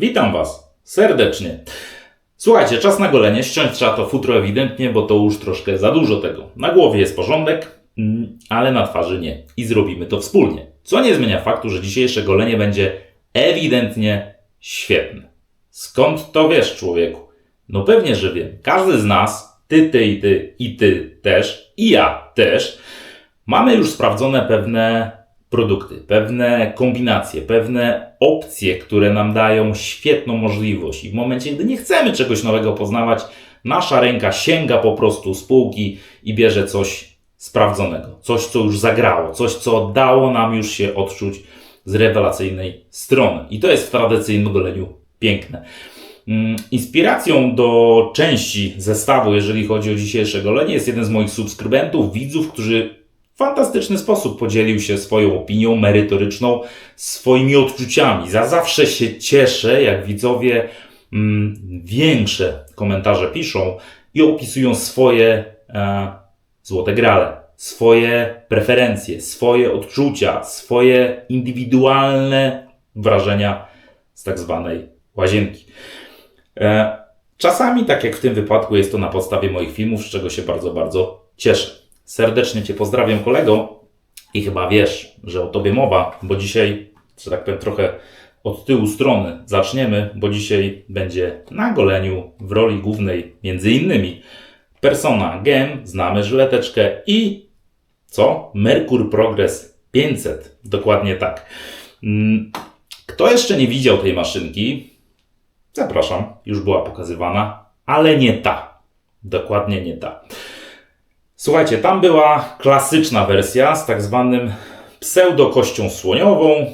Witam Was serdecznie. Słuchajcie, czas na golenie. Ściąć trzeba to futro ewidentnie, bo to już troszkę za dużo tego. Na głowie jest porządek, ale na twarzy nie. I zrobimy to wspólnie. Co nie zmienia faktu, że dzisiejsze golenie będzie ewidentnie świetne. Skąd to wiesz, człowieku? No pewnie, że wiem. Każdy z nas, ty i ty też, i ja też, mamy już sprawdzone pewne produkty, pewne kombinacje, pewne opcje, które nam dają świetną możliwość. I w momencie, gdy nie chcemy czegoś nowego poznawać, nasza ręka sięga po prostu z półki i bierze coś sprawdzonego. Coś, co już zagrało. Coś, co dało nam już się odczuć z rewelacyjnej strony. I to jest w tradycyjnym goleniu piękne. Inspiracją do części zestawu, jeżeli chodzi o dzisiejsze golenie, jest jeden z moich subskrybentów, widzów, którzy w fantastyczny sposób podzielił się swoją opinią merytoryczną, swoimi odczuciami. Zawsze się cieszę, jak widzowie większe komentarze piszą i opisują swoje złote grale, swoje preferencje, swoje odczucia, swoje indywidualne wrażenia z tak zwanej łazienki. Czasami, tak jak w tym wypadku, jest to na podstawie moich filmów, z czego się bardzo, bardzo cieszę. Serdecznie Cię pozdrawiam, kolego, i chyba wiesz, że o Tobie mowa, bo dzisiaj, że tak powiem, trochę od tyłu strony zaczniemy, bo dzisiaj będzie na goleniu w roli głównej między innymi Persona Gem, znamy żyleteczkę i co? Merkur Progress 500, dokładnie tak. Kto jeszcze nie widział tej maszynki? Zapraszam, już była pokazywana, ale nie ta. Dokładnie nie ta. Słuchajcie, tam była klasyczna wersja z tak zwanym pseudo-kością słoniową,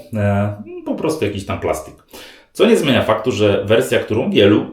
po prostu jakiś tam plastik. Co nie zmienia faktu, że wersja, którą wielu,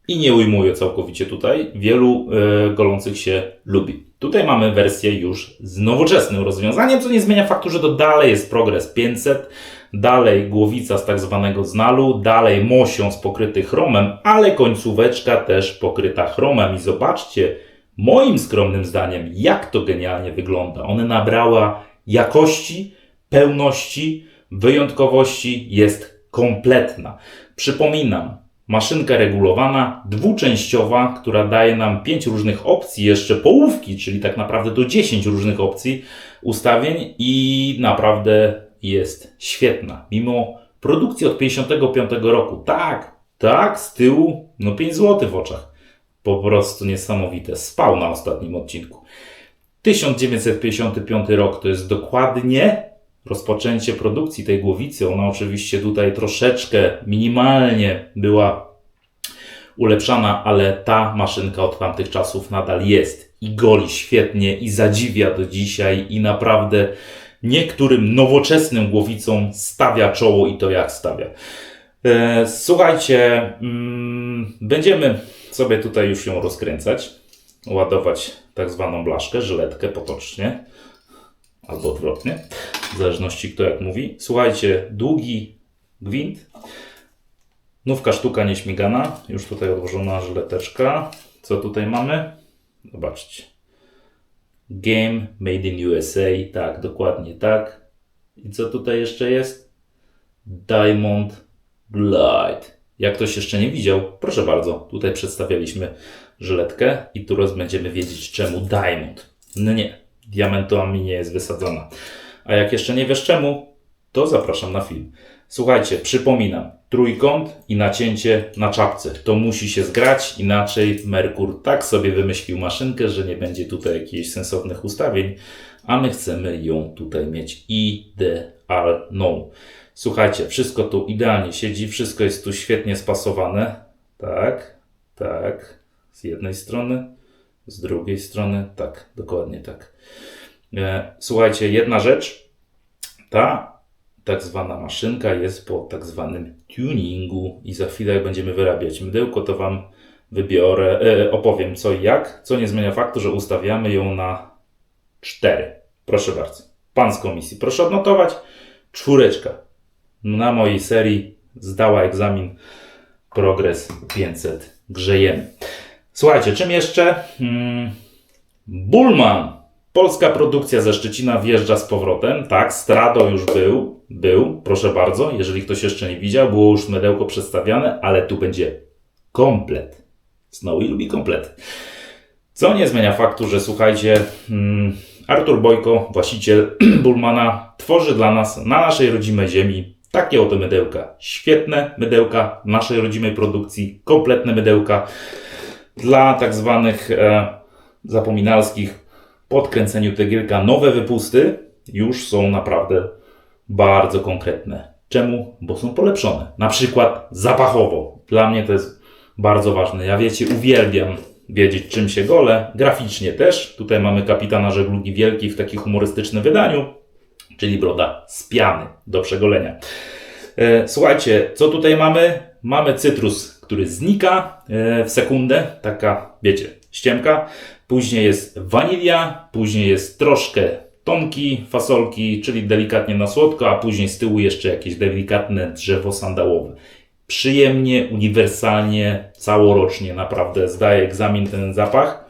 i nie ujmuję całkowicie tutaj, wielu golących się lubi. Tutaj mamy wersję już z nowoczesnym rozwiązaniem, co nie zmienia faktu, że to dalej jest Progress 500, dalej głowica z tak zwanego znalu, dalej mosiąc pokryty chromem, ale końcóweczka też pokryta chromem. I zobaczcie, moim skromnym zdaniem, jak to genialnie wygląda. Ona nabrała jakości, pełności, wyjątkowości, jest kompletna. Przypominam, maszynka regulowana, dwuczęściowa, która daje nam 5 różnych opcji, jeszcze połówki, czyli tak naprawdę do 10 różnych opcji ustawień i naprawdę jest świetna. Mimo produkcji od 55 roku. Tak, z tyłu, 5 zł w oczach. Po prostu niesamowite. Spał na ostatnim odcinku. 1955 rok to jest dokładnie rozpoczęcie produkcji tej głowicy. Ona oczywiście tutaj troszeczkę, minimalnie była ulepszana, ale ta maszynka od tamtych czasów nadal jest. I goli świetnie, i zadziwia do dzisiaj, i naprawdę niektórym nowoczesnym głowicom stawia czoło i to jak stawia. Słuchajcie, będziemy sobie tutaj już ją rozkręcać, ładować tak zwaną blaszkę, żyletkę potocznie, albo odwrotnie, w zależności kto jak mówi. Słuchajcie, długi gwint, nówka sztuka nieśmigana, już tutaj odłożona żyleteczka. Co tutaj mamy? Zobaczcie. Game Made in USA, tak, dokładnie tak. I co tutaj jeszcze jest? Diamond Glide. Jak ktoś jeszcze nie widział, proszę bardzo, tutaj przedstawialiśmy żyletkę i tu będziemy wiedzieć czemu Diamond. No nie, diamentami nie jest wysadzona. A jak jeszcze nie wiesz czemu, to zapraszam na film. Słuchajcie, przypominam, trójkąt i nacięcie na czapce. To musi się zgrać, inaczej Merkur tak sobie wymyślił maszynkę, że nie będzie tutaj jakichś sensownych ustawień, a my chcemy ją tutaj mieć idealną. Słuchajcie, wszystko tu idealnie siedzi, wszystko jest tu świetnie spasowane. Tak, z jednej strony, z drugiej strony, tak, dokładnie tak. Słuchajcie, jedna rzecz, ta tak zwana maszynka jest po tak zwanym tuningu i za chwilę jak będziemy wyrabiać mydełko, to Wam opowiem co i jak, co nie zmienia faktu, że ustawiamy ją na 4. Proszę bardzo, pan z komisji, proszę odnotować, 4. Na mojej serii zdała egzamin Progress 500. Grzejemy. Słuchajcie, czym jeszcze? Bullman. Polska produkcja ze Szczecina wjeżdża z powrotem. Tak, Strado już był, proszę bardzo. Jeżeli ktoś jeszcze nie widział, było już mydełko przedstawiane, ale tu będzie komplet. Snowy lubi komplet. Co nie zmienia faktu, że słuchajcie, Artur Bojko, właściciel Bullmana, tworzy dla nas na naszej rodzimej ziemi takie oto mydełka. Świetne mydełka naszej rodzimej produkcji, kompletne mydełka dla tak zwanych zapominalskich podkręceniu tygielka. Nowe wypusty już są naprawdę bardzo konkretne. Czemu? Bo są polepszone. Na przykład zapachowo. Dla mnie to jest bardzo ważne. Ja wiecie, uwielbiam wiedzieć, czym się golę. Graficznie też. Tutaj mamy kapitana żeglugi wielkiej w takim humorystycznym wydaniu, czyli broda z piany do przegolenia. Słuchajcie, co tutaj mamy? Mamy cytrus, który znika w sekundę. Taka, wiecie, ściemka. Później jest wanilia, później jest troszkę tomki, fasolki, czyli delikatnie na słodko, a później z tyłu jeszcze jakieś delikatne drzewo sandałowe. Przyjemnie, uniwersalnie, całorocznie naprawdę zdaje egzamin ten zapach.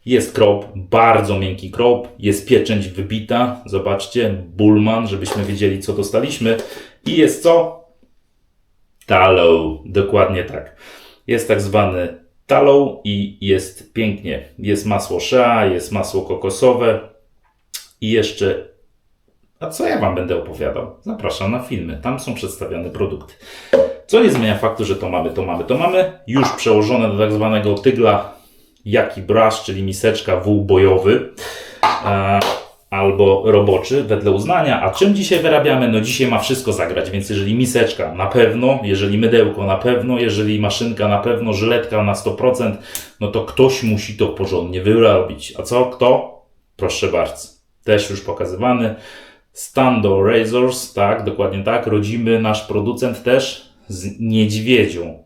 Jest krop, bardzo miękki krop, jest pieczęć wybita, zobaczcie, Bullman, żebyśmy wiedzieli, co dostaliśmy. I jest co? Tallow, dokładnie tak. Jest tak zwany tallow i jest pięknie. Jest masło shea, jest masło kokosowe i jeszcze... A co ja Wam będę opowiadał? Zapraszam na filmy, tam są przedstawiane produkty. Co nie zmienia faktu, że to mamy. Już przełożone do tak zwanego tygla Yaki Brush, czyli miseczka wół bojowy albo roboczy, wedle uznania. A czym dzisiaj wyrabiamy? No dzisiaj ma wszystko zagrać, więc jeżeli miseczka na pewno, jeżeli mydełko na pewno, jeżeli maszynka na pewno, żyletka na 100%, no to ktoś musi to porządnie wyrobić. A co? Kto? Proszę bardzo. Też już pokazywany. Stando Razors, tak, dokładnie tak. Rodzimy nasz producent też z niedźwiedzią.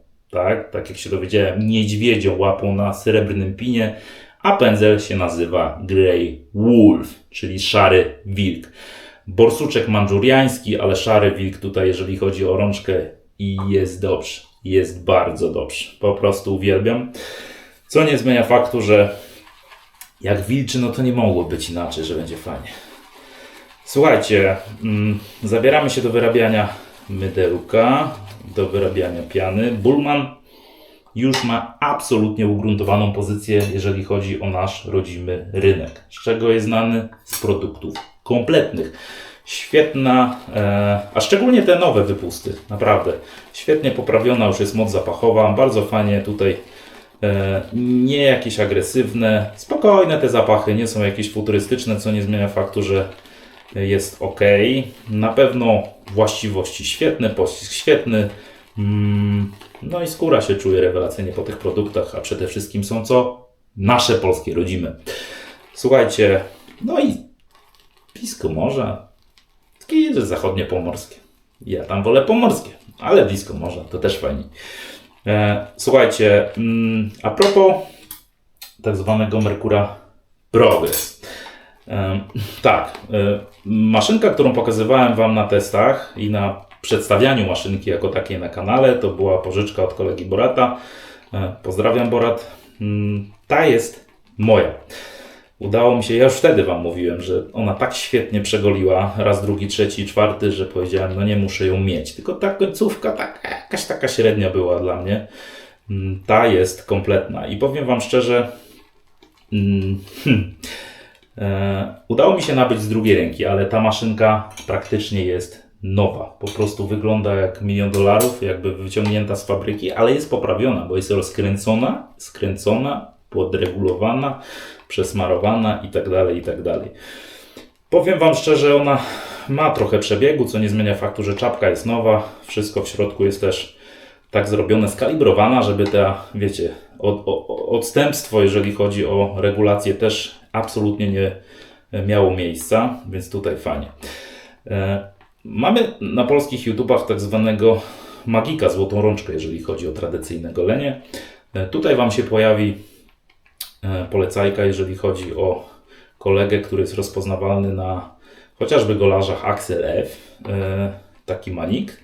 Tak jak się dowiedziałem, niedźwiedzią łapą na srebrnym pinie, a pędzel się nazywa Grey Wolf, czyli szary wilk. Borsuczek mandżuriański, ale szary wilk tutaj, jeżeli chodzi o rączkę, i jest dobrze. Jest bardzo dobrze. Po prostu uwielbiam. Co nie zmienia faktu, że jak wilczy, no to nie mogło być inaczej, że będzie fajnie. Słuchajcie, zabieramy się do wyrabiania mydełka, do wyrabiania piany. Bullman już ma absolutnie ugruntowaną pozycję, jeżeli chodzi o nasz rodzimy rynek. Z czego jest znany? Z produktów kompletnych. Świetna, a szczególnie te nowe wypusty, naprawdę. Świetnie poprawiona już jest moc zapachowa, bardzo fajnie tutaj, nie jakieś agresywne, spokojne te zapachy, nie są jakieś futurystyczne, co nie zmienia faktu, że jest ok. Na pewno właściwości świetne, pościsk świetny. No i skóra się czuje rewelacyjnie po tych produktach, a przede wszystkim są co? Nasze polskie rodzime. Słuchajcie, no i blisko morza, takie zachodnie pomorskie. Ja tam wolę pomorskie, ale blisko morza, to też fajnie. Słuchajcie, a propos tak zwanego Mercura Progress. Maszynka, którą pokazywałem Wam na testach i na przedstawianiu maszynki jako takiej na kanale, to była pożyczka od kolegi Borata. Pozdrawiam, Borat. Ta jest moja. Udało mi się, ja już wtedy Wam mówiłem, że ona tak świetnie przegoliła raz, drugi, trzeci, czwarty, że powiedziałem, no nie muszę ją mieć. Tylko ta końcówka jakaś taka średnia była dla mnie. Ta jest kompletna i powiem Wam szczerze, udało mi się nabyć z drugiej ręki, ale ta maszynka praktycznie jest nowa. Po prostu wygląda jak $1 000 000, jakby wyciągnięta z fabryki, ale jest poprawiona, bo jest rozkręcona, skręcona, podregulowana, przesmarowana i tak dalej, i tak dalej. Powiem Wam szczerze, ona ma trochę przebiegu, co nie zmienia faktu, że czapka jest nowa, wszystko w środku jest też tak zrobione, skalibrowana, żeby ta, wiecie, odstępstwo, jeżeli chodzi o regulację, też absolutnie nie miało miejsca, więc tutaj fajnie. Mamy na polskich YouTubach tak zwanego magika, złotą rączkę, jeżeli chodzi o tradycyjne golenie. Tutaj Wam się pojawi polecajka, jeżeli chodzi o kolegę, który jest rozpoznawalny na chociażby golarzach Axel F. Taki Manik.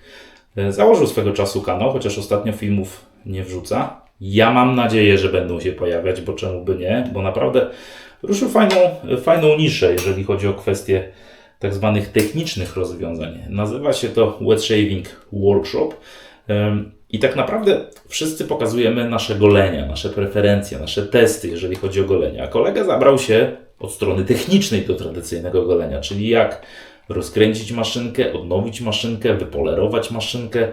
Założył swego czasu kanał, chociaż ostatnio filmów nie wrzuca. Ja mam nadzieję, że będą się pojawiać, bo czemu by nie, bo naprawdę ruszył fajną niszę, jeżeli chodzi o kwestie tak zwanych technicznych rozwiązań. Nazywa się to Wet Shaving Workshop i tak naprawdę wszyscy pokazujemy nasze golenia, nasze preferencje, nasze testy, jeżeli chodzi o golenia. A kolega zabrał się od strony technicznej do tradycyjnego golenia, czyli jak rozkręcić maszynkę, odnowić maszynkę, wypolerować maszynkę,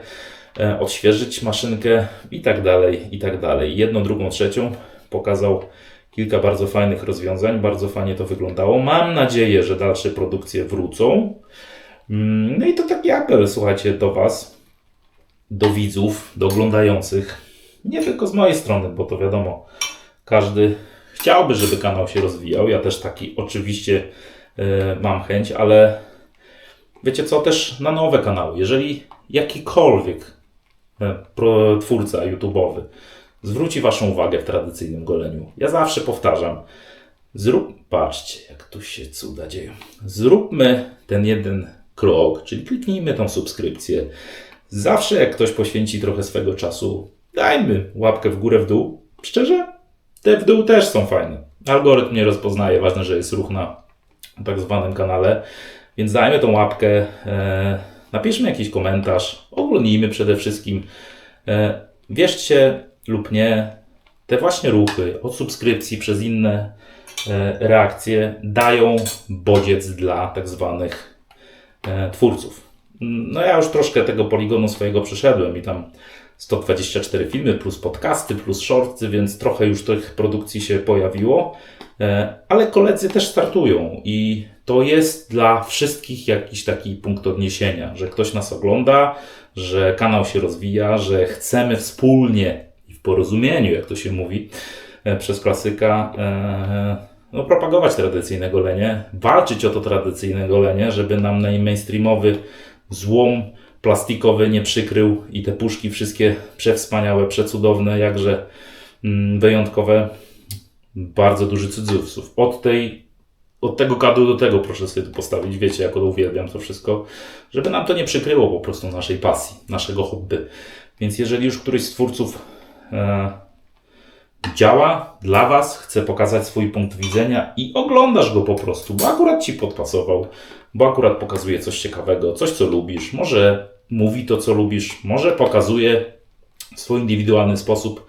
odświeżyć maszynkę i tak dalej, i tak dalej. Jedną, drugą, trzecią pokazał kilka bardzo fajnych rozwiązań, bardzo fajnie to wyglądało. Mam nadzieję, że dalsze produkcje wrócą. No i to taki apel, słuchajcie, do Was, do widzów, do oglądających. Nie tylko z mojej strony, bo to wiadomo, każdy chciałby, żeby kanał się rozwijał. Ja też taki oczywiście mam chęć, ale wiecie co, też na nowe kanały. Jeżeli jakikolwiek twórca YouTube'owy zwróci Waszą uwagę w tradycyjnym goleniu, ja zawsze powtarzam, patrzcie jak tu się cuda dzieją. Zróbmy ten jeden krok, czyli kliknijmy tą subskrypcję. Zawsze jak ktoś poświęci trochę swego czasu, dajmy łapkę w górę, w dół. Szczerze, te w dół też są fajne. Algorytm nie rozpoznaje, ważne, że jest ruch na tak zwanym kanale, więc dajmy tą łapkę, napiszmy jakiś komentarz, oglądnijmy przede wszystkim. Wierzcie lub nie, te właśnie ruchy od subskrypcji przez inne reakcje dają bodziec dla tak zwanych twórców. No ja już troszkę tego poligonu swojego przeszedłem i tam 124 filmy plus podcasty plus shortsy, więc trochę już tych produkcji się pojawiło, ale koledzy też startują i to jest dla wszystkich jakiś taki punkt odniesienia, że ktoś nas ogląda, że kanał się rozwija, że chcemy wspólnie i w porozumieniu, jak to się mówi przez klasyka, propagować tradycyjne golenie, walczyć o to tradycyjne golenie, żeby nam mainstreamowy złom plastikowy nie przykrył i te puszki wszystkie przewspaniałe, przecudowne, jakże wyjątkowe, bardzo duży cudzysłów. Od tego kadru do tego proszę sobie tu postawić, wiecie, jak uwielbiam to wszystko, żeby nam to nie przykryło po prostu naszej pasji, naszego hobby. Więc jeżeli już któryś z twórców działa dla Was, chce pokazać swój punkt widzenia i oglądasz go po prostu, bo akurat Ci podpasował, bo akurat pokazuje coś ciekawego, coś co lubisz, może mówi to co lubisz, może pokazuje w swój indywidualny sposób,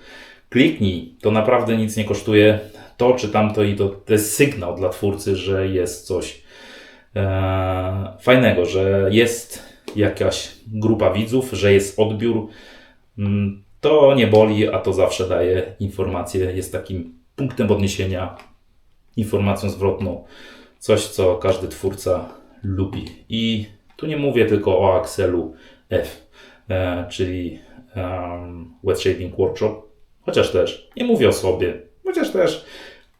kliknij, to naprawdę nic nie kosztuje, to czy tamto i to jest sygnał dla twórcy, że jest coś fajnego, że jest jakaś grupa widzów, że jest odbiór. To nie boli, a to zawsze daje informację, jest takim punktem odniesienia, informacją zwrotną, coś co każdy twórca lubi. I tu nie mówię tylko o Axelu F, czyli Wet Shaving Workshop, chociaż też, nie mówię o sobie, chociaż też,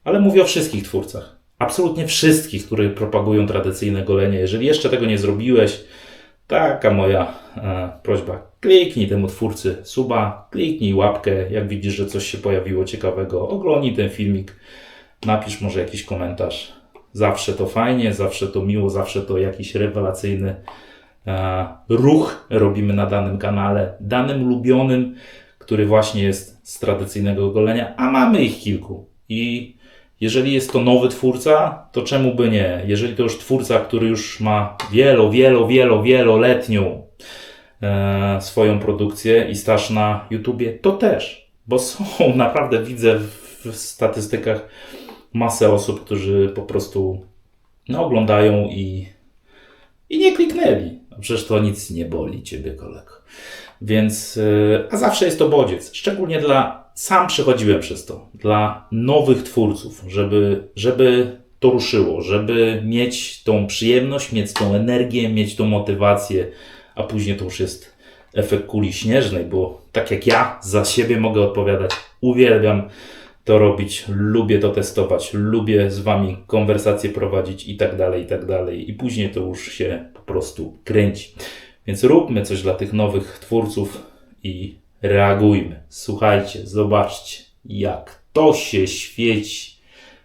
ale mówię o wszystkich twórcach. Absolutnie wszystkich, którzy propagują tradycyjne golenie. Jeżeli jeszcze tego nie zrobiłeś, taka moja prośba, kliknij temu twórcy suba, kliknij łapkę, jak widzisz, że coś się pojawiło ciekawego, oglądnij ten filmik, napisz może jakiś komentarz. Zawsze to fajnie, zawsze to miło, zawsze to jakiś rewelacyjny ruch robimy na danym kanale, danym ulubionym, który właśnie jest z tradycyjnego golenia, a mamy ich kilku. I jeżeli jest to nowy twórca, to czemu by nie? Jeżeli to już twórca, który już ma wieloletnią swoją produkcję i staż na YouTubie, to też. Bo są, naprawdę widzę w statystykach masę osób, którzy po prostu oglądają i nie kliknęli. Przecież to nic nie boli Ciebie, kolego. Więc, a zawsze jest to bodziec. Szczególnie sam przechodziłem przez to. Dla nowych twórców, żeby to ruszyło, żeby mieć tą przyjemność, mieć tą energię, mieć tą motywację, a później to już jest efekt kuli śnieżnej, bo tak jak ja za siebie mogę odpowiadać, uwielbiam to robić, lubię to testować, lubię z Wami konwersacje prowadzić i tak dalej, i tak dalej. I później to już się po prostu kręci. Więc róbmy coś dla tych nowych twórców i reagujmy. Słuchajcie, zobaczcie, jak to się świeci.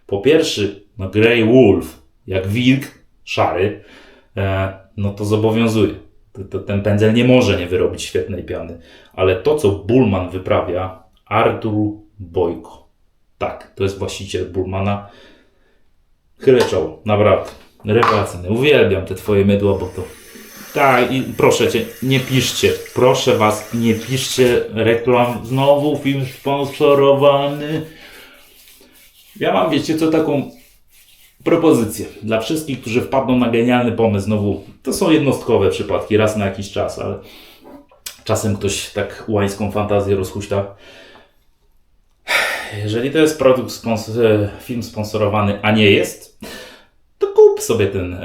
Po pierwsze, Grey Wolf, jak wilk szary, to zobowiązuje. Ten pędzel nie może nie wyrobić świetnej piany. Ale to, co Bullman wyprawia, Artur Bojko. Tak, to jest właściciel Burmana. Chylę czoło, naprawdę. Rewelacyjny. Uwielbiam te twoje mydła, bo to... Tak, i proszę cię, nie piszcie. Proszę was, nie piszcie reklam. Znowu film sponsorowany. Ja mam, wiecie co, taką propozycję. Dla wszystkich, którzy wpadną na genialny pomysł, znowu, to są jednostkowe przypadki, raz na jakiś czas, ale czasem ktoś tak łańską fantazję rozhuśta. Jeżeli to jest produkt, film sponsorowany, a nie jest, to kup sobie ten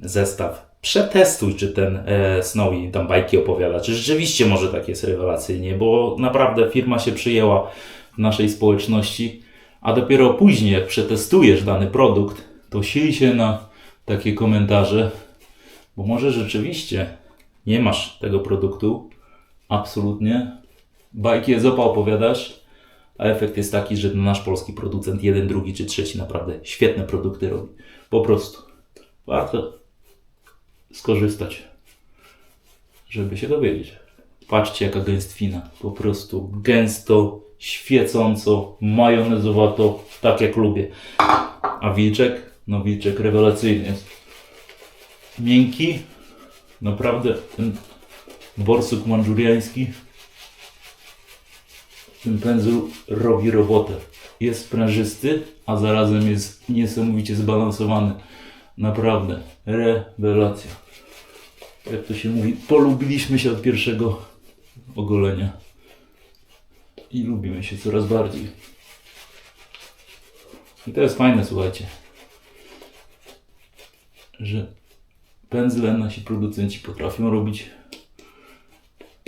zestaw. Przetestuj, czy ten Snowy tam bajki opowiada, czy rzeczywiście może tak jest rewelacyjnie, bo naprawdę firma się przyjęła w naszej społeczności, a dopiero później, jak przetestujesz dany produkt, to siej się na takie komentarze, bo może rzeczywiście nie masz tego produktu, absolutnie, bajki Ezopa opowiadasz, a efekt jest taki, że nasz polski producent, jeden, drugi czy trzeci naprawdę świetne produkty robi. Po prostu warto skorzystać, żeby się dowiedzieć. Patrzcie, jaka gęstwina. Po prostu gęsto, świecąco, majonezowato, tak jak lubię. A wilczek? No wilczek rewelacyjny jest. Miękki. Naprawdę ten borsuk mandżuriański, ten pędzel robi robotę. Jest sprężysty, a zarazem jest niesamowicie zbalansowany. Naprawdę. Rewelacja. Jak to się mówi, polubiliśmy się od pierwszego ogolenia. I lubimy się coraz bardziej. I to jest fajne, słuchajcie, że pędzle nasi producenci potrafią robić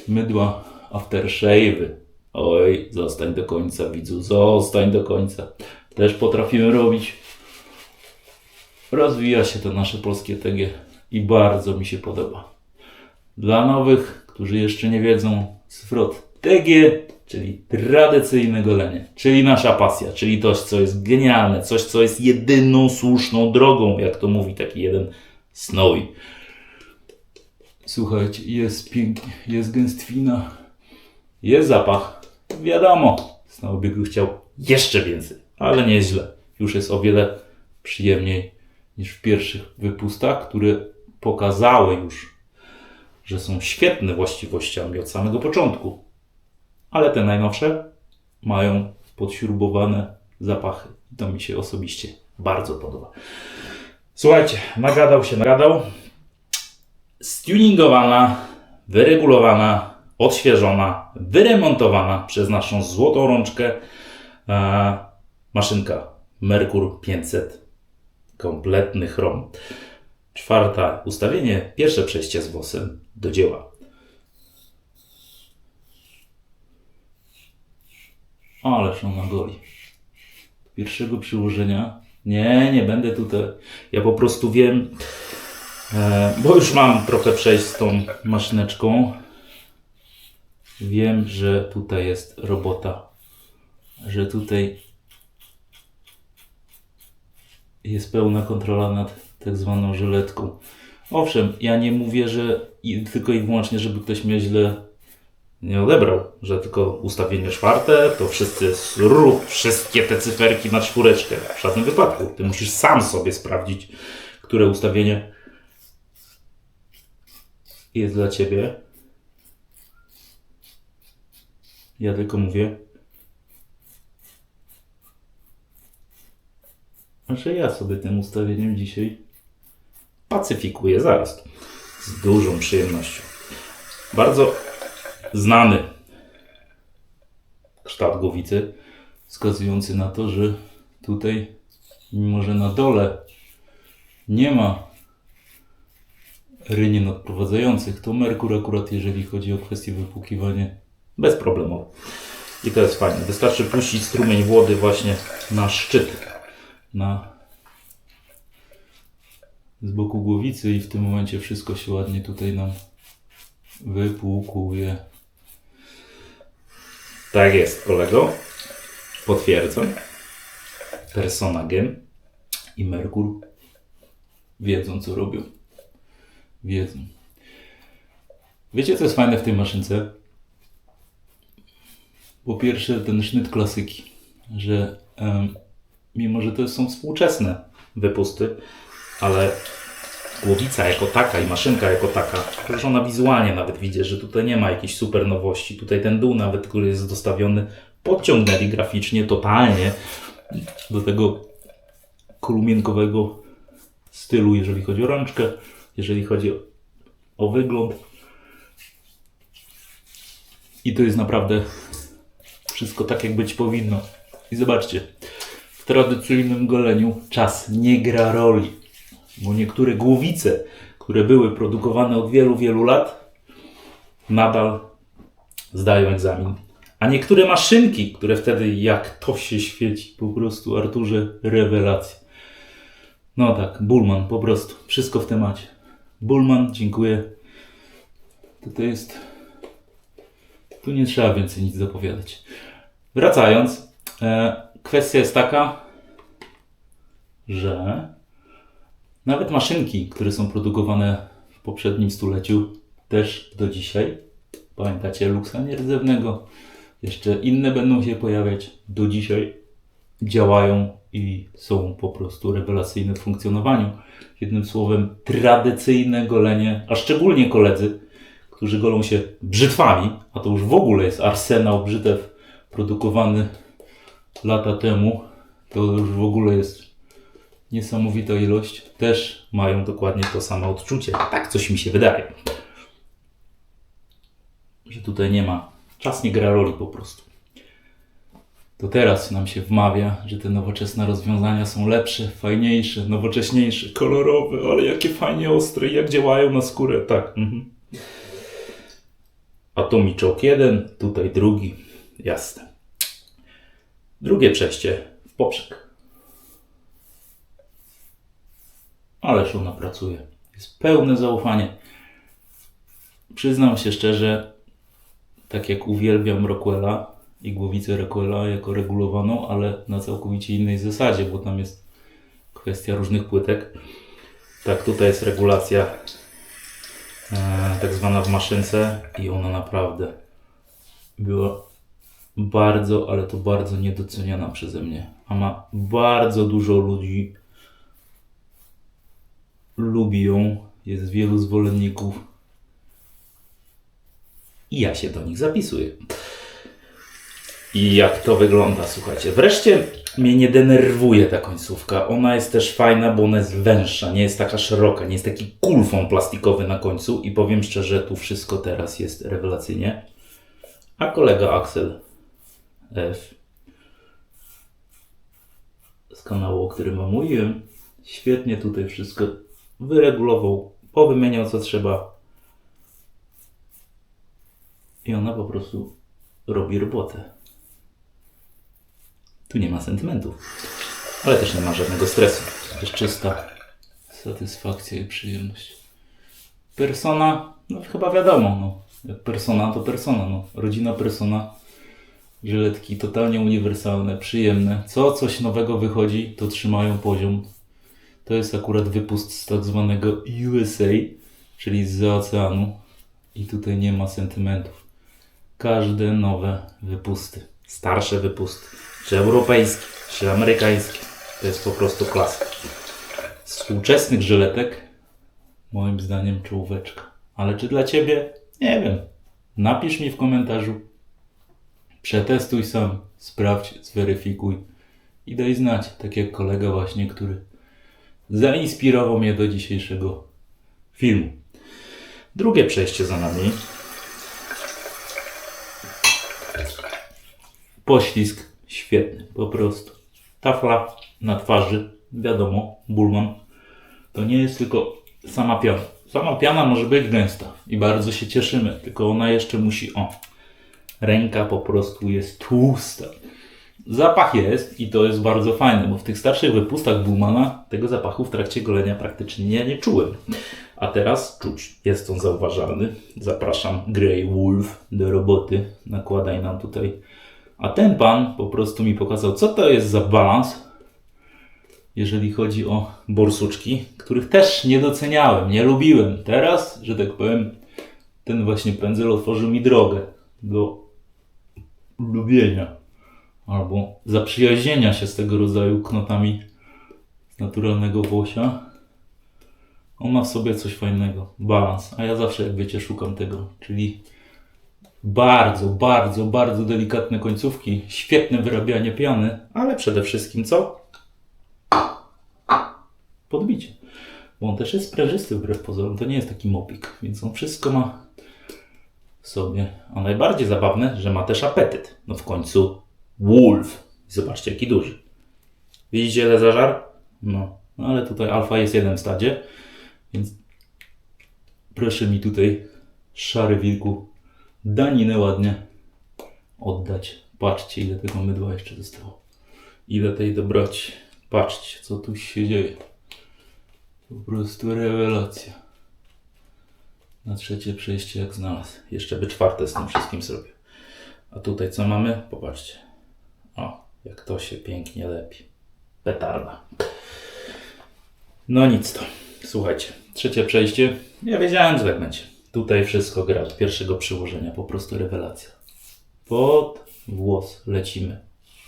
mydła aftershave'y. Oj, zostań do końca, widzu, zostań do końca. Też potrafimy robić. Rozwija się to nasze polskie TG i bardzo mi się podoba. Dla nowych, którzy jeszcze nie wiedzą, zwrot TG, czyli tradycyjne golenie, czyli nasza pasja, czyli coś, co jest genialne, coś, co jest jedyną słuszną drogą, jak to mówi taki jeden Snowy. Słuchajcie, jest pięknie, jest gęstwina, jest zapach, wiadomo, Snowy by chciał jeszcze więcej, ale nieźle, już jest o wiele przyjemniej niż w pierwszych wypustach, które pokazały już, że są świetne właściwościami od samego początku. Ale te najnowsze mają podśrubowane zapachy. I to mi się osobiście bardzo podoba. Słuchajcie, nagadał. Stuningowana, wyregulowana, odświeżona, wyremontowana przez naszą złotą rączkę maszynka Merkur 500. Kompletny chrom. 4. ustawienie, pierwsze przejście z włosem do dzieła. Ależ ona goli. Pierwszego przyłożenia. Nie będę tutaj. Ja po prostu wiem, bo już mam trochę przejść z tą maszyneczką. Wiem, że tutaj jest robota. Że tutaj jest pełna kontrola nad tak zwaną żyletką. Owszem, ja nie mówię, że tylko i wyłącznie, żeby ktoś mnie źle nie odebrał, że tylko ustawienie 4, to rób wszystkie te cyferki na 4. W żadnym wypadku. Ty musisz sam sobie sprawdzić, które ustawienie jest dla ciebie. Ja tylko mówię, że ja sobie tym ustawieniem dzisiaj pacyfikuję zaraz. Z dużą przyjemnością. Bardzo znany kształt głowicy, wskazujący na to, że tutaj, mimo że na dole nie ma rynien odprowadzających, to Merkur akurat, jeżeli chodzi o kwestię wypłukiwania, bezproblemowo. I to jest fajne. Wystarczy puścić strumień wody właśnie na szczyt, z boku głowicy i w tym momencie wszystko się ładnie tutaj nam wypłukuje. Tak jest, kolego. Potwierdzam. Persona Gen i Merkur wiedzą, co robią. Wiedzą. Wiecie, co jest fajne w tej maszynce? po pierwsze ten sznyt klasyki, że mimo, że to są współczesne wypusty, ale głowica jako taka i maszynka jako taka, że ona wizualnie nawet widzi, że tutaj nie ma jakiejś super nowości. Tutaj ten dół nawet, który jest dostawiony, podciągnęli graficznie totalnie do tego kolumienkowego stylu, jeżeli chodzi o rączkę, jeżeli chodzi o wygląd. I to jest naprawdę wszystko tak, jak być powinno. I zobaczcie, w tradycyjnym goleniu czas nie gra roli, bo niektóre głowice, które były produkowane od wielu, wielu lat, nadal zdają egzamin. A niektóre maszynki, które wtedy, jak to się świeci, po prostu, Arturze, rewelacja. No tak, Bullman, po prostu, wszystko w temacie. Bullman, dziękuję. To jest... Tu nie trzeba więcej nic dopowiadać. Wracając, kwestia jest taka, że nawet maszynki, które są produkowane w poprzednim stuleciu, też do dzisiaj, pamiętacie, luksa nierdzewnego, jeszcze inne będą się pojawiać, do dzisiaj działają i są po prostu rewelacyjne w funkcjonowaniu. Jednym słowem, tradycyjne golenie, a szczególnie koledzy, którzy golą się brzytwami, a to już w ogóle jest arsenał brzytew produkowany lata temu, to już w ogóle jest niesamowita ilość, też mają dokładnie to samo odczucie. Tak coś mi się wydaje. Że tutaj nie ma, czas nie gra roli po prostu. To teraz nam się wmawia, że te nowoczesne rozwiązania są lepsze, fajniejsze, nowocześniejsze, kolorowe, ale jakie fajnie ostre, jak działają na skórę, tak. A tu miczok jeden, tutaj drugi, jasne. Drugie przejście w poprzek. Ależ ona pracuje. Jest pełne zaufanie. Przyznam się szczerze, tak jak uwielbiam Rockwella i głowicę Rockwella jako regulowaną, ale na całkowicie innej zasadzie, bo tam jest kwestia różnych płytek. Tak, tutaj jest regulacja tak zwana w maszynce i ona naprawdę była bardzo, ale to bardzo niedoceniana przeze mnie. A ma bardzo dużo ludzi lubi ją, jest wielu zwolenników i ja się do nich zapisuję. I jak to wygląda, słuchajcie. Wreszcie mnie nie denerwuje ta końcówka. Ona jest też fajna, bo ona jest węższa, nie jest taka szeroka, nie jest taki kulfon plastikowy na końcu i powiem szczerze, tu wszystko teraz jest rewelacyjnie. A kolega Axel F z kanału, o którym wam mówiłem, świetnie tutaj wszystko wyregulował, powymieniał co trzeba i ona po prostu robi robotę. Tu nie ma sentymentów, ale też nie ma żadnego stresu. To jest czysta satysfakcja i przyjemność. Persona, no chyba wiadomo, no. Jak persona to persona, no. Rodzina persona. Żyletki totalnie uniwersalne, przyjemne. Coś nowego wychodzi, to trzymają poziom. To jest akurat wypust z tak zwanego USA, czyli zza oceanu. I tutaj nie ma sentymentów. Każde nowe wypusty, starsze wypusty, czy europejskie, czy amerykańskie, to jest po prostu klasa. Z współczesnych żyletek, moim zdaniem, czołóweczka. Ale czy dla Ciebie? Nie wiem. Napisz mi w komentarzu. Przetestuj sam, sprawdź, zweryfikuj i daj znać, tak jak kolega właśnie, który zainspirował mnie do dzisiejszego filmu. Drugie przejście za nami. Poślizg świetny, po prostu. Tafla na twarzy, wiadomo, Bullman. To nie jest tylko sama piana. Sama piana może być gęsta i bardzo się cieszymy, tylko ona jeszcze musi, ręka po prostu jest tłusta. Zapach jest i to jest bardzo fajne, bo w tych starszych wypustach Bullmana tego zapachu w trakcie golenia praktycznie nie czułem. A teraz czuć, jest on zauważalny. Zapraszam Grey Wolf do roboty, nakładaj nam tutaj. A ten pan po prostu mi pokazał, co to jest za balans, jeżeli chodzi o borsuczki, których też nie doceniałem, nie lubiłem. Teraz, że tak powiem, ten właśnie pędzel otworzył mi drogę do lubienia albo zaprzyjaźnienia się z tego rodzaju knotami z naturalnego włosia. On ma w sobie coś fajnego, balans, a ja zawsze, jak wiecie, szukam tego, czyli bardzo, bardzo, bardzo delikatne końcówki, świetne wyrabianie piany, ale przede wszystkim co? Podbicie. Bo on też jest sprężysty wbrew pozorom, to nie jest taki mopik, więc on wszystko ma w sobie. A najbardziej zabawne, że ma też apetyt. No w końcu wolf. Zobaczcie, jaki duży. Widzicie, ile zażar? No, ale tutaj alfa jest jeden w stadzie, więc proszę mi tutaj, szary wilku, daninę ładnie oddać. Patrzcie, ile tego mydła jeszcze zostało. Ile tej dobroci. Patrzcie, co tu się dzieje. Po prostu rewelacja. Na trzecie przejście jak znalazł. Jeszcze by czwarte z tym wszystkim zrobił. A tutaj co mamy? Popatrzcie. O, jak to się pięknie lepi. Petarda. No nic to. Słuchajcie, trzecie przejście. Ja wiedziałem, że tak będzie. Tutaj wszystko gra od pierwszego przyłożenia. Po prostu rewelacja. Pod włos lecimy.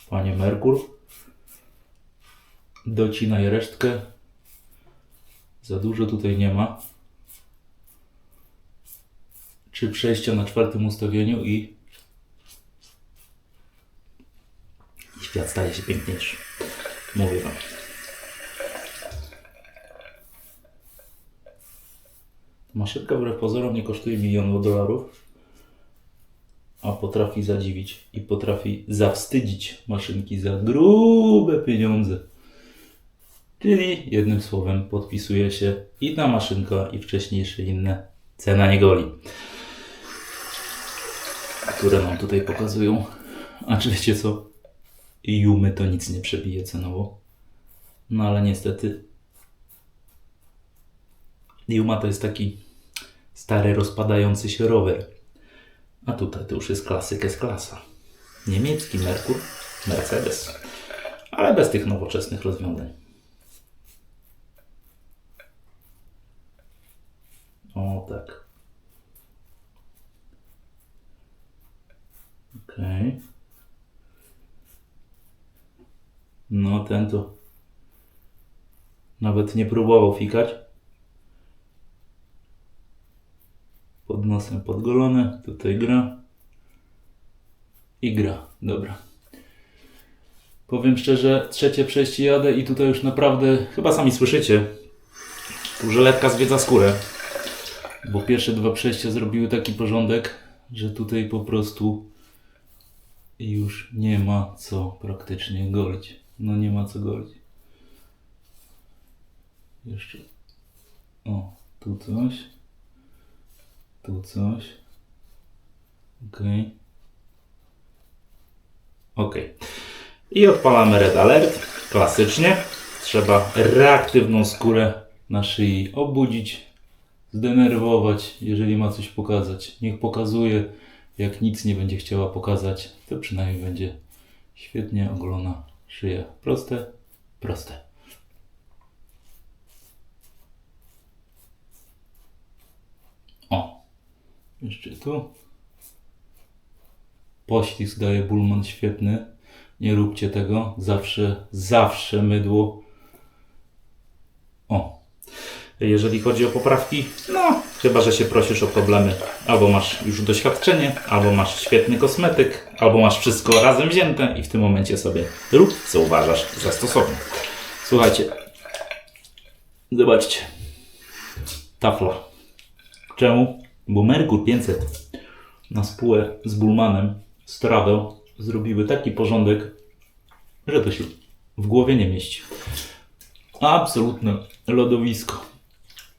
Panie Merkur. Docinaj resztkę. Za dużo tutaj nie ma. 3 przejścia na czwartym ustawieniu i świat staje się piękniejszy. Mówię wam. Maszynka wbrew pozorom nie kosztuje milionów dolarów, a potrafi zadziwić i potrafi zawstydzić maszynki za grube pieniądze. Czyli jednym słowem podpisuje się i ta maszynka, i wcześniejsze inne. Cena nie goli. Które nam tutaj pokazują. A czy wiecie co? Jumy to nic nie przebije cenowo. No ale niestety Juma to jest taki stary, rozpadający się rower. A tutaj to już jest klasyk, jest klasa. Niemiecki Merkur, Mercedes. Ale bez tych nowoczesnych rozwiązań. O tak. Okej. No ten to nawet nie próbował fikać. Pod nosem podgolone. Tutaj gra. I gra. Dobra. Powiem szczerze, trzecie przejście jadę i tutaj już naprawdę, chyba sami słyszycie, tu żeletka zwiedza skórę. Bo pierwsze 2 przejścia zrobiły taki porządek, że tutaj po prostu już nie ma co praktycznie golić. No nie ma co golić. Jeszcze. O, tu coś. Tu coś. Okej. Okej. I odpalamy Red Alert. Klasycznie. Trzeba reaktywną skórę na szyi obudzić, zdenerwować, jeżeli ma coś pokazać. Niech pokazuje. Jak nic nie będzie chciała pokazać, to przynajmniej będzie świetnie ogolona szyja. Proste, proste. O, jeszcze tu. Poślizg daje Bullman świetny. Nie róbcie tego. Zawsze mydło. O. Jeżeli chodzi o poprawki, no chyba że się prosisz o problemy. Albo masz już doświadczenie, albo masz świetny kosmetyk, albo masz wszystko razem wzięte i w tym momencie sobie rób, co uważasz za stosowne. Słuchajcie. Zobaczcie. Tafla. Czemu? Bo Merkur 500 na spółę z Bullmanem, Stradą zrobiły taki porządek, że to się w głowie nie mieści. Absolutne lodowisko.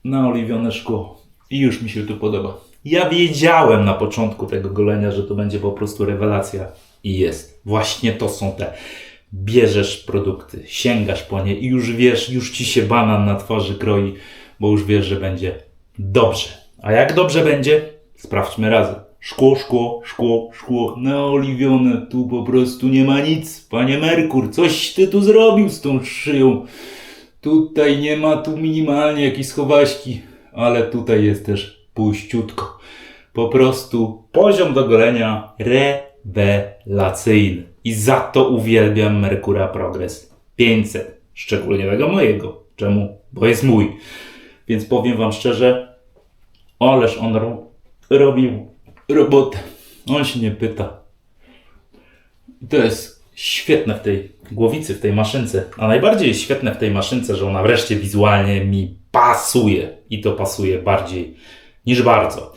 Naoliwione szkło. I już mi się to podoba. Ja wiedziałem na początku tego golenia, że to będzie po prostu rewelacja. I jest. Właśnie to są te. Bierzesz produkty, sięgasz po nie i już wiesz, już ci się banan na twarzy kroi, bo już wiesz, że będzie dobrze. A jak dobrze będzie? Sprawdźmy razem. Szkło, naoliwione. Tu po prostu nie ma nic. Panie Merkur, coś ty tu zrobił z tą szyją. Tutaj nie ma, tu minimalnie jakieś schowaśki, ale tutaj jest też puściutko. Po prostu poziom do golenia rewelacyjny. I za to uwielbiam Mercura Progress 500. Szczególnie tego mojego. Czemu? Bo jest mój. Więc powiem wam szczerze, ależ on robił robotę. On się nie pyta. To jest świetne w tej głowicy, w tej maszynce. A najbardziej jest świetne w tej maszynce, że ona wreszcie wizualnie mi pasuje. I to pasuje bardziej niż bardzo.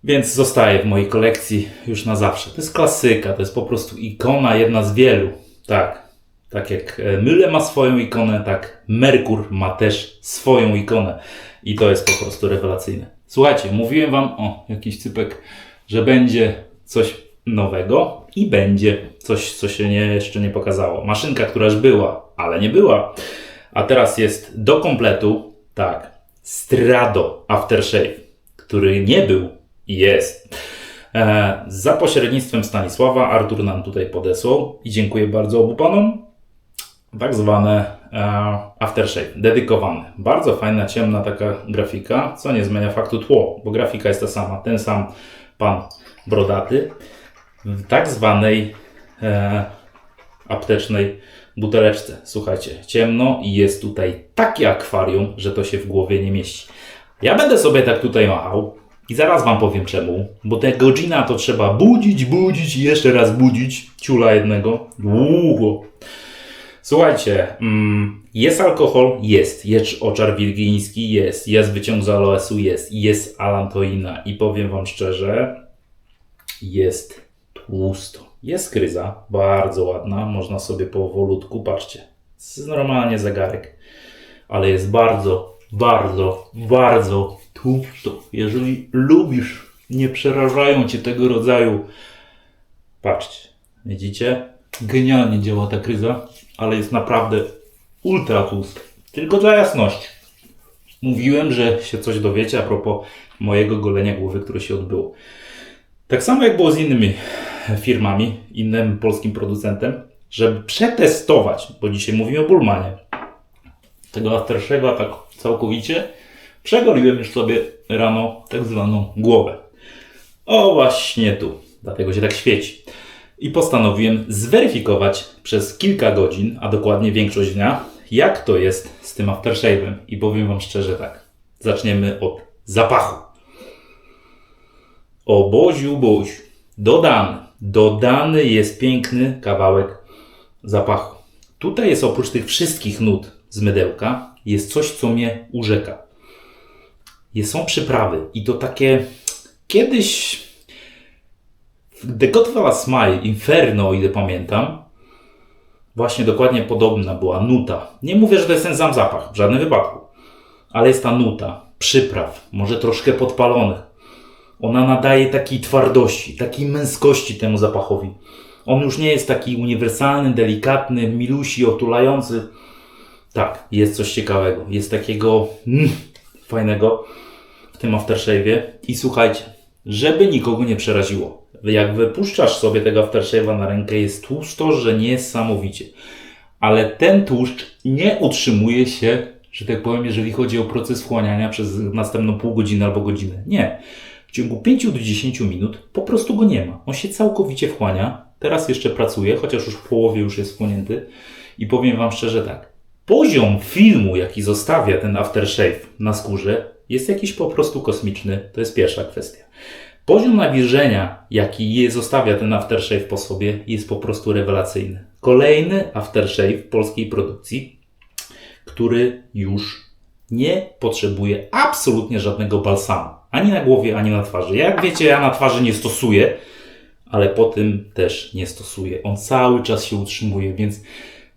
Więc zostaje w mojej kolekcji już na zawsze. To jest klasyka, to jest po prostu ikona, jedna z wielu. Tak jak Müller ma swoją ikonę, tak Merkur ma też swoją ikonę. I to jest po prostu rewelacyjne. Słuchajcie, mówiłem wam, jakiś cypek, że będzie coś nowego i będzie coś, co się jeszcze nie pokazało. Maszynka, która już była, ale nie była. A teraz jest do kompletu, Strado Aftershave, który nie był i jest. Za pośrednictwem Stanisława Artur nam tutaj podesłał i dziękuję bardzo obu panom. Tak zwane aftershave, dedykowane. Bardzo fajna, ciemna taka grafika, co nie zmienia faktu tło, bo grafika jest ta sama. Ten sam pan brodaty w tak zwanej aptecznej buteleczce. Słuchajcie, ciemno i jest tutaj takie akwarium, że to się w głowie nie mieści. Ja będę sobie tak tutaj machał i zaraz wam powiem czemu, bo te godzina to trzeba budzić i jeszcze raz budzić ciula jednego. Długo. Słuchajcie, jest alkohol? Jest oczar wirgiński? Jest wyciąg z aloesu? Jest alantoina i powiem wam szczerze, jest tłusto. Jest kryza, bardzo ładna, można sobie powolutku, patrzcie, jest normalnie zegarek, ale jest bardzo tłusto. Jeżeli lubisz, nie przerażają cię tego rodzaju, patrzcie, widzicie? Genialnie działa ta kryza, ale jest naprawdę ultra tłusta. Tylko dla jasności. Mówiłem, że się coś dowiecie a propos mojego golenia głowy, które się odbyło. Tak samo jak było z innymi firmami, innym polskim producentem, żeby przetestować, bo dzisiaj mówimy o Bullmanie, tego aftershave'a tak całkowicie, przegoliłem już sobie rano tak zwaną głowę. O właśnie tu, dlatego się tak świeci. I postanowiłem zweryfikować przez kilka godzin, a dokładnie większość dnia, jak to jest z tym aftershave'em. I powiem wam szczerze tak, zaczniemy od zapachu. O Boziu, dodany jest piękny kawałek zapachu. Tutaj jest oprócz tych wszystkich nut z mydełka, jest coś, co mnie urzeka. Są przyprawy i to takie kiedyś w The Godfather Smile, Inferno, o ile pamiętam, właśnie dokładnie podobna była nuta. Nie mówię, że to jest ten sam zapach, w żadnym wypadku, ale jest ta nuta przypraw, może troszkę podpalonych. Ona nadaje takiej twardości, takiej męskości temu zapachowi. On już nie jest taki uniwersalny, delikatny, milusi, otulający. Tak, jest coś ciekawego. Jest takiego fajnego w tym aftershave'ie. I słuchajcie, żeby nikogo nie przeraziło. Jak wypuszczasz sobie tego aftershave'a na rękę, jest tłusto, że niesamowicie. Ale ten tłuszcz nie utrzymuje się, że tak powiem, jeżeli chodzi o proces wchłaniania przez następną pół godziny albo godzinę. Nie. W ciągu 5 do 10 minut po prostu go nie ma. On się całkowicie wchłania. Teraz jeszcze pracuje, chociaż już w połowie już jest wchłonięty. I powiem wam szczerze tak. Poziom filmu, jaki zostawia ten aftershave na skórze, jest jakiś po prostu kosmiczny. To jest pierwsza kwestia. Poziom nawilżenia, jaki zostawia ten aftershave po sobie, jest po prostu rewelacyjny. Kolejny aftershave polskiej produkcji, który już nie potrzebuje absolutnie żadnego balsamu. Ani na głowie, ani na twarzy. Jak wiecie, ja na twarzy nie stosuję, ale po tym też nie stosuję. On cały czas się utrzymuje, więc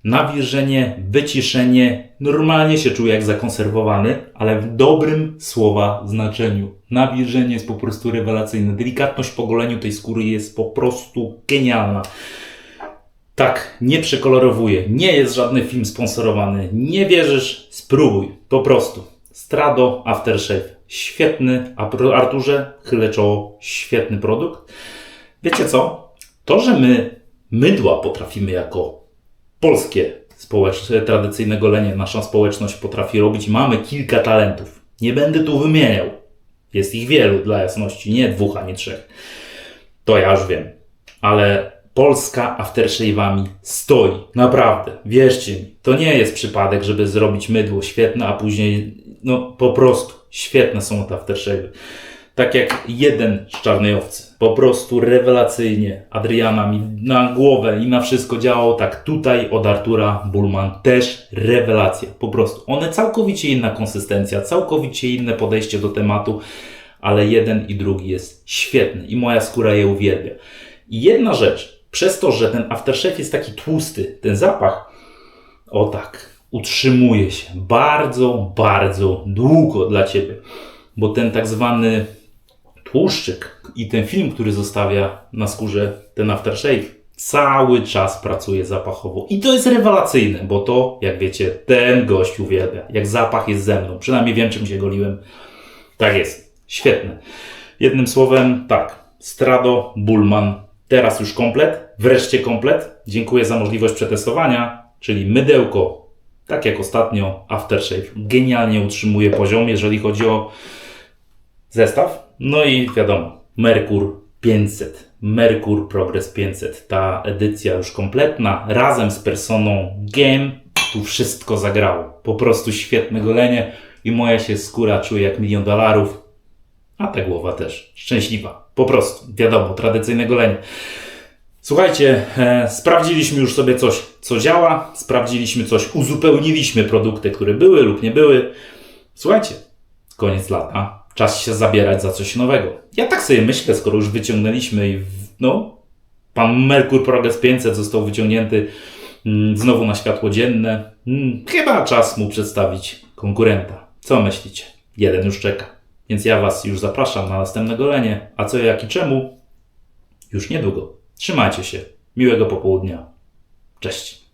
nawilżenie, wyciszenie, normalnie się czuję jak zakonserwowany, ale w dobrym słowa znaczeniu. Nawilżenie jest po prostu rewelacyjne. Delikatność po goleniu tej skóry jest po prostu genialna. Tak, nie przekolorowuję. Nie jest żadny film sponsorowany. Nie wierzysz? Spróbuj. Po prostu. Strado Aftershave. Świetny. Arturze, chylę czoło. Świetny produkt. Wiecie co? To, że my mydła potrafimy jako polskie tradycyjne golenie, nasza społeczność potrafi robić. Mamy kilka talentów. Nie będę tu wymieniał. Jest ich wielu, dla jasności. Nie 2, ani 3. To ja już wiem. ale Polska aftershave'ami stoi. Naprawdę, wierzcie mi. To nie jest przypadek, żeby zrobić mydło świetne, a później, no po prostu, świetne są te aftershave'y. Tak jak jeden z Czarnej Owcy. Po prostu rewelacyjnie. Adriana mi na głowę i na wszystko działało. Tak tutaj od Artura Bullman też rewelacja. Po prostu. One całkowicie inna konsystencja, całkowicie inne podejście do tematu, ale jeden i drugi jest świetny i moja skóra je uwielbia. I jedna rzecz, przez to, że ten aftershave jest taki tłusty, ten zapach, o tak, utrzymuje się bardzo, bardzo długo dla Ciebie. Bo ten tak zwany tłuszczyk i ten film, który zostawia na skórze ten aftershave, cały czas pracuje zapachowo. I to jest rewelacyjne, bo to, jak wiecie, ten gość uwielbia. Jak zapach jest ze mną, przynajmniej wiem, czym się goliłem. Tak jest. Świetne. Jednym słowem, tak. Strado, Bullman. Teraz już komplet. Wreszcie komplet. Dziękuję za możliwość przetestowania, czyli mydełko, tak jak ostatnio, aftershave. Genialnie utrzymuje poziom, jeżeli chodzi o zestaw. No i wiadomo, Merkur 500. Merkur Progress 500. Ta edycja już kompletna, razem z personą Game. Tu wszystko zagrało. Po prostu świetne golenie i moja się skóra czuje jak $1 000 000. A ta głowa też szczęśliwa. Po prostu, wiadomo, tradycyjne golenie. Słuchajcie, sprawdziliśmy już sobie coś, co działa. Sprawdziliśmy coś, uzupełniliśmy produkty, które były lub nie były. Słuchajcie, koniec lata. Czas się zabierać za coś nowego. Ja tak sobie myślę, skoro już wyciągnęliśmy i pan Merkur Progress 500 został wyciągnięty znowu na światło dzienne. Chyba czas mu przedstawić konkurenta. Co myślicie? Jeden już czeka. Więc ja Was już zapraszam na następne golenie. A co, jak i czemu? Już niedługo. Trzymajcie się. Miłego popołudnia. Cześć.